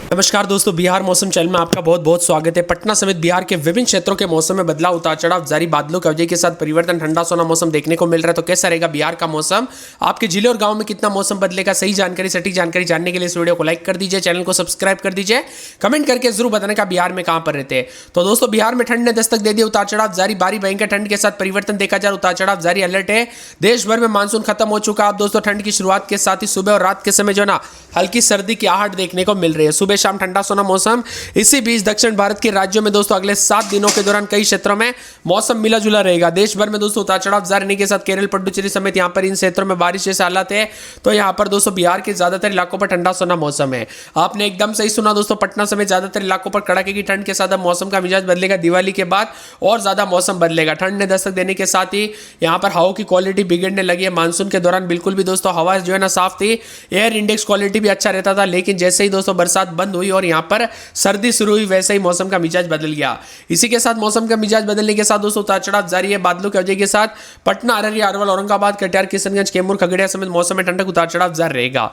नमस्कार दोस्तों, बिहार मौसम चैनल में आपका बहुत बहुत स्वागत है। पटना समेत बिहार के विभिन्न क्षेत्रों के मौसम में बदलाव, उतार चढ़ाव जारी, बादलों की वजह के साथ परिवर्तन, ठंडा सोना मौसम देखने को मिल रहा है। तो कैसा रहेगा बिहार का मौसम, आपके जिले और गांव में कितना मौसम बदलेगा, सही जानकारी, सटीक जानकारी जानने के लिए इस वीडियो को लाइक कर दीजिए, चैनल को सब्सक्राइब कर दीजिए, कमेंट करके जरूर बताने का बिहार में कहां पर रहते हैं। तो दोस्तों, बिहार में ठंड ने दस्तक दे दी, उतार चढ़ाव जारी, भारी भयंकर ठंड के साथ परिवर्तन देखा जा रहा, उतार चढ़ाव जारी, अलर्ट है। देश भर में मानसून खत्म हो चुका। अब दोस्तों, ठंड की शुरुआत के साथ ही सुबह और रात के समय जो ना हल्की सर्दी की आहट देखने को मिल रही है। सुबह शाम ठंडा सोना मौसम। इसी बीच दक्षिण भारत के राज्यों में दोस्तों अगले 7 दिनों के दौरान कई क्षेत्रों में मौसम मिला जुला रहेगा। देश भर में दोस्तों उतार चढ़ाव जारी रहने के साथ केरल, पुडुचेरी समेत यहां पर इन क्षेत्रों में बारिश जैसे हालात है। तो यहां पर दोस्तों बिहार के ज्यादातर इलाकों पर ठंडा सोना मौसम है। आपने एकदम सही सुना दोस्तों, पटना समेत ज्यादातर इलाकों पर कड़ाके की ठंड के साथ अब मौसम का मिजाज बदलेगा। दिवाली के बाद और ज्यादा मौसम बदलेगा। ठंड ने दस्तक देने के साथ ही यहां पर हवा की क्वालिटी बिगड़ने लगी है। मानसून के दौरान बिल्कुल भी दोस्तों हवा जो है ना साफ थी, एयर इंडेक्स क्वालिटी भी अच्छा रहता था, लेकिन जैसे ही दोस्तों बरसात बंद हुई और यहां पर सर्दी शुरू हुई, वैसे ही मौसम का मिजाज बदल गया। इसी के साथ मौसम का मिजाज बदलने के साथ दोस्तों उतार चढ़ाव जारी है। बादलों की वजह के साथ पटना, अररिया, अरवल, औरंगाबाद, कटिहार, किशनगंज, कैमूर, खगड़िया समेत मौसम में ठंडक, उतार चढ़ाव जारी रहेगा।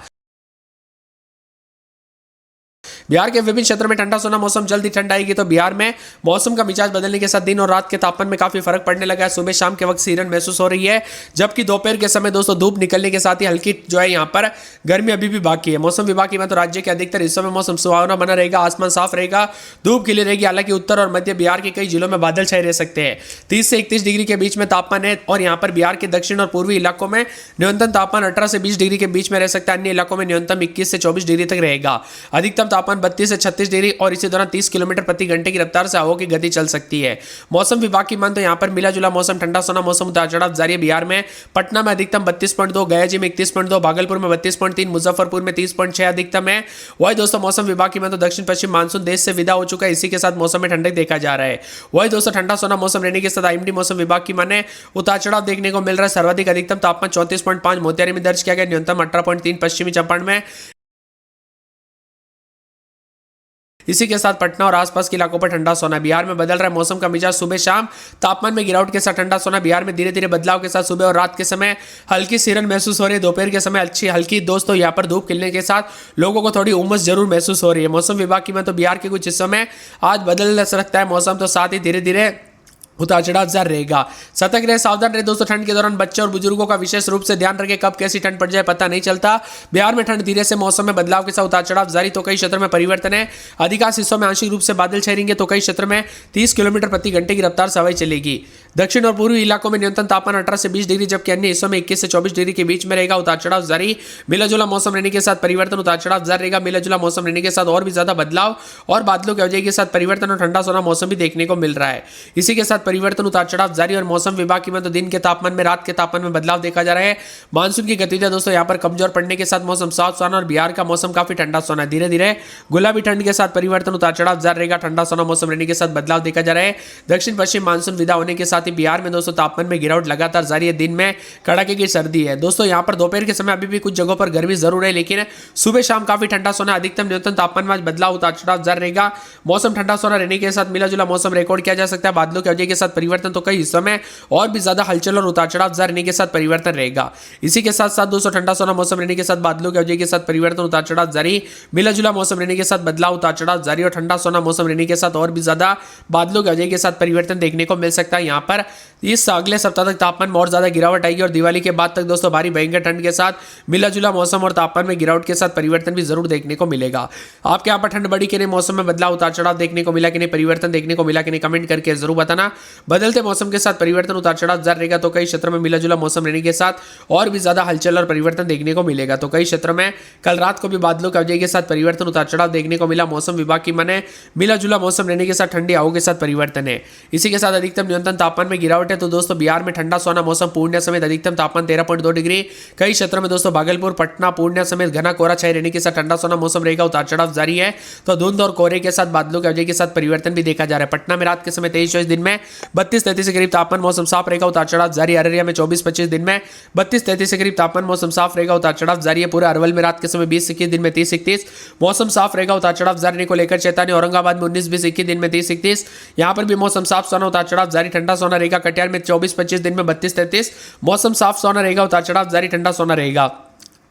बिहार के विभिन्न क्षेत्रों में ठंडा सोना मौसम, जल्दी ठंड आएगी। तो बिहार में मौसम का मिजाज बदलने के साथ दिन और रात के तापमान में काफी फर्क पड़ने लगा है। सुबह शाम के वक्त सिहरन महसूस हो रही है, जबकि दोपहर के समय दोस्तों धूप निकलने के साथ ही हल्की जो है यहाँ पर गर्मी अभी भी बाकी है। मौसम विभाग की तो राज्य के अधिकतर हिस्सों में मौसम सुहावना बना रहेगा, आसमान साफ रहेगा, धूप खिली रहेगी। हालांकि उत्तर और मध्य बिहार के कई जिलों में बादल छाए रह सकते हैं। 30 से 31 डिग्री के बीच में तापमान है और यहाँ पर बिहार के दक्षिण और पूर्वी इलाकों में न्यूनतम तापमान 18 से 20 डिग्री के बीच में रह सकता है। अन्य इलाकों में न्यूनतम 21 से 24 डिग्री तक रहेगा। अधिकतम तापमान 32 से 36 डिग्री और इसी दौरान 30 किलोमीटर प्रति घंटे की रफ्तार से हवा की गति चल सकती है। मौसम विभाग की मान तो यहाँ पर मिला जुला मौसम, ठंडा सोना मौसम, उतार चढ़ाव जारी है। बिहार में पटना में अधिकतम 32.2, गया जी में 31.2, भागलपुर में 32.3, मुजफ्फरपुर में 30.6 अधिकतम है। वही दोस्तों मौसम विभाग की मान तो दक्षिण पश्चिम मानसून देश से विदा हो चुका है। इसी के साथ मौसम में ठंडक देखा जा रहा है। वही दोस्तों ठंडा सोना मौसम रहने के साथ आईएमडी मौसम विभाग की माने उतार चढ़ाव देखने को मिल रहा है। सर्वाधिक अधिकतम तापमान 34.5 मोतिहारी में दर्ज किया गया, न्यूनतम 18.3 पश्चिमी चंपारण में। इसी के साथ पटना और आसपास के इलाकों पर ठंडा सोना। बिहार में बदल रहा है मौसम का मिजाज, सुबह शाम तापमान में गिरावट के साथ ठंडा सोना। बिहार में धीरे धीरे बदलाव के साथ सुबह और रात के समय हल्की सिरन महसूस हो रही है। दोपहर के समय अच्छी हल्की दोस्तों यहाँ पर धूप खिलने के साथ लोगों को थोड़ी उमस जरूर महसूस हो रही है। मौसम विभाग की मैं तो बिहार के कुछ हिस्सों में आज बदल सकता है मौसम, तो साथ ही धीरे धीरे उतार चढ़ाव जारी रहेगा। सतर्क रहे, सावधान रहे दोस्तों। ठंड के दौरान बच्चे और बुजुर्गों का विशेष रूप से ध्यान रखें, कब कैसी ठंड पड़ जाए पता नहीं चलता। बिहार में ठंड धीरे से मौसम में बदलाव के साथ उतार चढ़ाव जारी। तो कई क्षेत्रों में परिवर्तन है। अधिकांश हिस्सों में आंशिक रूप से बादल छाएंगे, तो कई क्षेत्र में 30 किलोमीटर प्रति घंटे की रफ्तार से हवाएं चलेगी। दक्षिण और पूर्वी इलाकों में न्यूनतम तापमान 18 से 20 डिग्री, जबकि अन्य हिस्सों में 21 से 24 डिग्री के बीच में रहेगा। उतार चढ़ाव जारी, मिला जुला मौसम रहने के साथ परिवर्तन, उतार चढ़ाव जारी रहेगा। मिला जुला मौसम रहने के साथ और भी ज्यादा बदलाव और बादलों की वजह के साथ परिवर्तन और ठंडा सोना मौसम भी देखने को मिल रहा है। इसी के साथ परिवर्तन, उतार चढ़ाव जारी। और मौसम विभाग की तो दिन के तापमान में रात के तापमान में बदलाव देखा जा रहा है। मानसून की गतिविधियां दोस्तों यहाँ पर कमजोर पड़ने के साथ मौसम साफ सोना और बिहार का मौसम काफी ठंडा सोना। धीरे धीरे गुलाबी ठंड के साथ परिवर्तन, उतार चढ़ाव जारी रहेगा। ठंडा सोना मौसम रहने के साथ बदलाव देखा जा रहा है। दक्षिण पश्चिम मानसून विदा होने के साथ ही बिहार में दोस्तों तापमान में गिरावट लगातार जारी है। दिन में कड़ाके की सर्दी है दोस्तों। यहाँ पर दोपहर के समय अभी भी कुछ जगहों पर गर्मी जरूर है, लेकिन सुबह शाम काफी ठंडा सोना। अधिकतम न्यूनतम तापमान में बदलाव, उतार चढ़ाव जारी रहेगा। मौसम ठंडा सोना रहने के साथ मिला जुला मौसम रिकॉर्ड किया जा सकता है। बादलों की वजह के साथ परिवर्तन, तो कई हिस्सों में और भी ज्यादा हलचल और उतार चढ़ाव जारी रहने के साथ परिवर्तन रहेगा। इसी के साथ साथ दोस्तों ठंडा सोना मौसम रहने के साथ बादलों की वजह के साथ परिवर्तन, उतार चढ़ाव जारी। मिला जुला मौसम रहने के साथ बदलाव, उतार चढ़ाव जारी और ठंडा सोना मौसम रहने के साथ और भी ज्यादा बादलों की वजह के साथ परिवर्तन देखने को मिल सकता है। यहाँ पर इस अगले सप्ताह तक तापमान में और ज्यादा गिरावट आएगी और दिवाली के बाद तक दोस्तों भारी भयंकर ठंड के साथ मिला जुला मौसम और तापमान में गिरावट के साथ परिवर्तन भी जरूर देखने को मिलेगा। आपके यहाँ पर ठंड बढ़ी कि नहीं, मौसम में बदलाव उतार चढ़ाव देखने को मिला कि नहीं, परिवर्तन देखने को मिला कि नहीं, कमेंट करके जरूर बताना। बदलते मौसम के साथ परिवर्तन, उतार चढ़ाव जारी रहेगा। तो कई क्षेत्रों में मिला जुला मौसम रहने के साथ और भी ज्यादा हलचल और परिवर्तन देखने को मिलेगा। तो कई क्षेत्रों में कल रात को भी बादलों की वजह के साथ परिवर्तन, उतार चढ़ाव देखने को मिला। मौसम विभाग की माने मिला जुला मौसम रहने के साथ ठंडी हवाओं के साथ परिवर्तन है। इसी के साथ अधिकतम न्यूनतम तापमान में गिरावट है। तो दोस्तों बिहार में ठंडा सोना मौसम, पूर्णिया समेत अधिकतम तापमान 13.2 डिग्री। कई क्षेत्रों में दोस्तों भागलपुर, पटना, पूर्णिया समेत घना कोहरा छाए रहने के साथ ठंडा सोना मौसम रहेगा। उतार चढ़ाव जारी है। तो धुंध और कोहरे के साथ बादलों की वजह के साथ परिवर्तन भी देखा जा रहा है। पटना में रात के समय 23-24, दिन में 32-33 के करीब तापमान, मौसम साफ रहेगा। उतार चढ़ाव जारी। अररिया में 24-25, दिन में 32-33 के करीब तापमान, मौसम साफ रहेगा। उतार चढ़ाव जारी है। पूरे अरवल में रात के समय 20-21, दिन में 30-31 मौसम साफ रहेगा। उतार चढ़ाव जारी को लेकर चेतावनी। औरंगाबाद में 19-20-21, दिन में 30-31 यहाँ पर भी मौसम साफ सोना, उतार चढ़ाव जारी, ठंडा सोना रहेगा। कटिहार में 24-25, दिन में 32-33 मौसम साफ सोना रहेगा। उतार चढ़ाव जारी, ठंडा सोना रहेगा।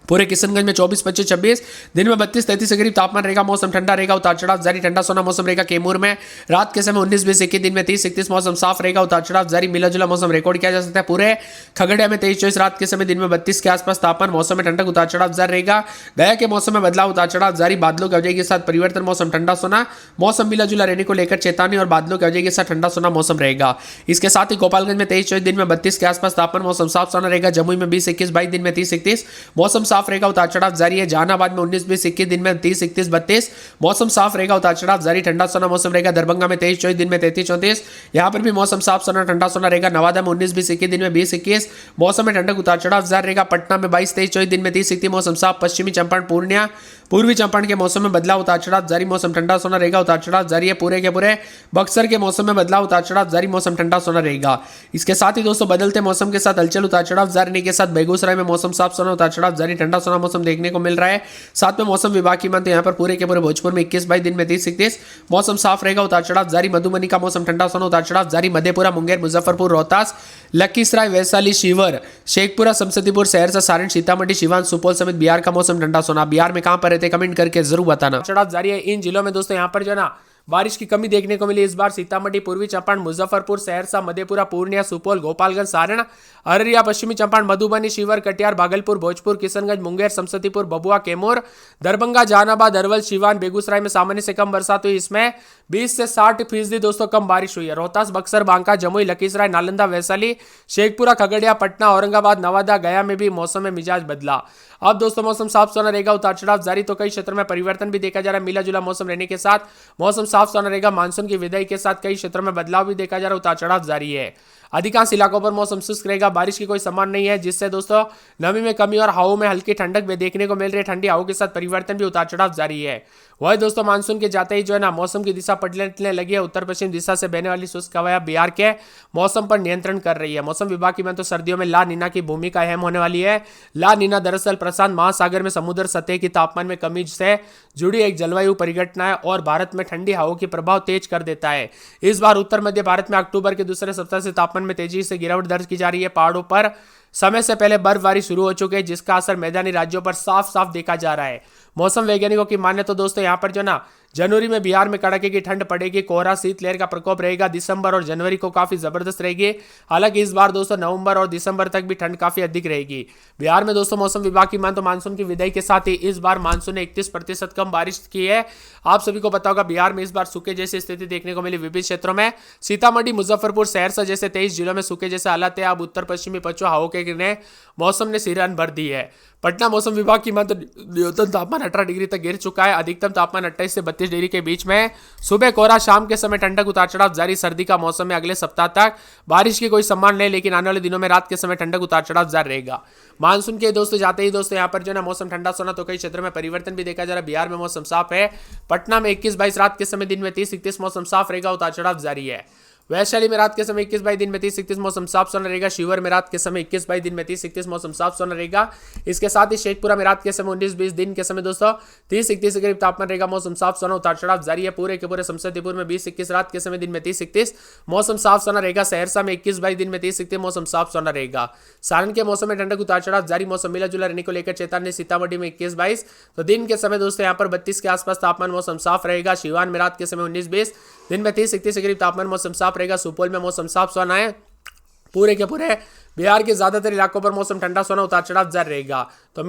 पूरे किशनगंज में 24, 25, 26, दिन में 32, 33 के करीब तापमान रहेगा। मौसम ठंडा रहेगा, उतार चढ़ाव जारी, ठंडा सोना मौसम रहेगा। कैमूर में रात के समय 19, 20, 21, दिन में 30, 31 मौसम साफ रहेगा, उतार चढ़ाव जारी, मिला जुला मौसम रिकॉर्ड किया जा सकता है। पूरे खगड़िया में 23, 24, रात के समय, दिन में 32 के आसपास तापमान, मौसम में ठंडक, उतार चढ़ाव जारी रहेगा। गया के मौसम में बदलाव, उतार चढ़ाव जारी, बादलों की वजह के साथ परिवर्तन, मौसम ठंडा सोना मौसम मिला जुला रहने को लेकर चेतावनी और बादलों की वजह के साथ ठंडा सोना मौसम रहेगा। इसके साथ ही गोपालगंज में 23, 24, दिन में 32 के आसपास तापमान, मौसम साफ सोना रहेगा। जमुई में 20, 21, 22, दिन में 30, 31 मौसम साफ रहेगा, उतार चढ़ाव जारी है। जहानाबाद में 19, 20, 21, दिन में 30, 31, 32 मौसम साफ रहेगा, उतार चढ़ाव जारी, ठंडा सोना मौसम रहेगा। दरभंगा में 23, 24, दिन में 33, 34 यहां पर भी मौसम साफ सोना ठंडा सोना रहेगा। नवादा में 19, 20, 21, दिन में 20, 21 मौसम में ठंडक, उतार चढ़ाव जारी रहेगा। पटना में 22, 23, 24, दिन में 30, 31 मौसम साफ। पश्चिमी चंपारण, पूर्णिया, पूर्वी चंपारण के मौसम में बदलाव, उतार चढ़ाव जारी, मौसम ठंडा सोना रहेगा, उतार चढ़ाव जारी है। पूरे के पूरे बक्सर के मौसम में बदलाव, उतार चढ़ाव जारी, मौसम ठंडा सोना रहेगा। इसके साथ ही दोस्तों बदलते मौसम के साथ हलचल, उतार चढ़ाव जारी के साथ बेगूसराय में मौसम साफ सोना, उतार चढ़ाव जारी, ठंडा सोना मौसम देखने को मिल रहा है। साथ में मौसम विभाग की मानते यहाँ पर पूरे के पूरे भोजपुर में 21, 22, दिन में 30, 31 मौसम साफ रहेगा, उतार चढ़ाव जारी। मधुबनी का मौसम ठंडा सोना, उतार चढ़ाव जारी। मधेपुरा, मुंगेर, मुजफ्फरपुर, रोहतास, लखीसराय, वैशाली, शिवर, शेखपुरा, समस्तीपुर, सहरसा, सारण, सीतामढ़ी, सिवान, सुपौल समेत बिहार का मौसम ठंडा सोना। बिहार में कहां पर रहते कमेंट करके जरूर बताना। चढ़ाव जारी है इन जिलों में दोस्तों। यहाँ पर जो है ना बारिश की कमी देखने को मिली इस बार। सीतामढ़ी, पूर्वी चंपारण, मुजफ्फरपुर, सहरसा, मधेपुरा, पूर्णिया, सुपौल, गोपालगंज, सारण, अररिया, पश्चिमी चंपारण, मधुबनी, शिवर, कटिहार, भागलपुर, भोजपुर, किशनगंज, मुंगेर, समस्तीपुर, भभुआ, कैमूर, दरभंगा, जहानाबाद, अरवल, सिवान, बेगूसराय में सामान्य से कम बरसात हुई। इसमें 20 से 60% दोस्तों कम बारिश हुई है। रोहतास, बक्सर, बांका, जमुई, लखीसराय, नालंदा, वैशाली, शेखपुरा, खगड़िया, पटना, औरंगाबाद, नवादा, गया में भी मौसम में मिजाज बदला। अब दोस्तों मौसम साफ सोना रहेगा, उतार चढ़ाव जारी। तो कई क्षेत्रों में परिवर्तन भी देखा जा रहा है। मिला जुला मौसम रहने के साथ मौसम साफ सोना रहेगा। मानसून की विदाई के साथ कई क्षेत्रों में बदलाव भी देखा जा रहा है, उतार चढ़ाव जारी है। अधिकांश इलाकों पर मौसम शुष्क रहेगा, बारिश की कोई संभावना नहीं है, जिससे दोस्तों नमी में कमी और हवाओं में हल्की ठंडक भी देखने को मिल रही है। ठंडी हवाओं के साथ परिवर्तन भी, उतार चढ़ाव जारी है। वही दोस्तों मानसून के जाते ही जो है ना मौसम की दिशा पलटने लगी है। उत्तर पश्चिम दिशा से बहने वाली शुष्क हवाएं बिहार के मौसम पर नियंत्रण कर रही है। मौसम विभाग की माने तो सर्दियों में ला नीना की भूमिका अहम होने वाली है। ला नीना दरअसल प्रशांत महासागर में समुद्र सतह की तापमान में कमी से जुड़ी एक जलवायु परिघटना है और भारत में ठंडी हवाओं के प्रभाव तेज कर देता है। इस बार उत्तर मध्य भारत में अक्टूबर के दूसरे सप्ताह से तापमान में तेजी से गिरावट दर्ज की जा रही है। पहाड़ों पर समय से पहले बर्फबारी शुरू हो चुकी है, जिसका असर मैदानी राज्यों पर साफ साफ देखा जा रहा है। मौसम वैज्ञानिकों की माने तो दोस्तों यहाँ पर जो ना जनवरी में बिहार में कड़ाके की ठंड पड़ेगी, कोहरा शीतलहर का प्रकोप रहेगा। दिसंबर और जनवरी को काफी जबरदस्त रहेगी। हालांकि इस बार दोस्तों नवंबर और दिसंबर तक भी ठंड काफी अधिक रहेगी। बिहार में दोस्तों मौसम विभाग की मान तो मानसून की विदाई के साथ ही इस बार मानसून ने 31% कम बारिश की है। आप सभी को पता होगा बिहार में इस बार सूखे जैसी स्थिति देखने को मिली विभिन्न क्षेत्रों में। सीतामढ़ी, मुजफ्फरपुर, सहरसा जैसे 23 जिलों में सूखे जैसे हालात है। अब उत्तर पश्चिमी पछुआ हवाओं के गिरने मौसम ने सिरन भर दी है। पटना मौसम विभाग की मान तो न्यूनतम तापमान 18 डिग्री तक गिर चुका है। अधिकतम तापमान 28 से 32 डिग्री के बीच में। सुबह कोहरा, शाम के समय ठंडक, उतार चढ़ाव जारी। सर्दी का मौसम में अगले सप्ताह तक बारिश की कोई संभावना नहीं, लेकिन आने वाले दिनों में रात के समय ठंडक, उतार चढ़ाव जारी रहेगा। मानसून के दोस्तों जाते ही दोस्तों यहाँ पर जो है ना मौसम ठंडा सोना, तो कई क्षेत्रों में परिवर्तन भी देखा जा रहा है। बिहार में मौसम साफ है। पटना में 21, 22 रात के समय, दिन में 30, 31 मौसम साफ रहेगा, उतार चढ़ाव जारी है। वैशाली में रात के समय 21, 22 दिन में 30, 31 मौसम साफ सोना रहेगा। शिवर में रात के समय 21, 22 दिन में 30, 31 मौसम साफ सोना रहेगा। इसके साथ ही शेखपुरा में रात के समय 19, 20 दिन के समय दोस्तों 30, 31 के करीब तापमान रहेगा। मौसम साफ सोना, उतार चढ़ाव जारी है। पूरे के पूरे समस्तीपुर में 20, 21 रात के समय, दिन में 30, 31 मौसम साफ सोना रहेगा। सहरसा में 21, 22 दिन में 30, 31 मौसम साफ सोना रहेगा। सारण के मौसम में ठंडक, उतार चढ़ाव जारी। मौसम मिला जुला रहने को लेकर चेतावनी। सीतामढ़ी में 21, 22 तो दिन के समय दोस्तों यहाँ पर 32 के आसपास तापमान, मौसम साफ रहेगा। सिवान में रात के समय 19, 20 दिन में 30, 31 के करीब तापमान, मौसम साफ रहेगा। सुपौल में मौसम साफ सोना है। पूरे के पूरे बिहार के ज्यादातर इलाकों पर मौसम ठंडा सोना, उतार चढ़ाव जारी रहेगा। तो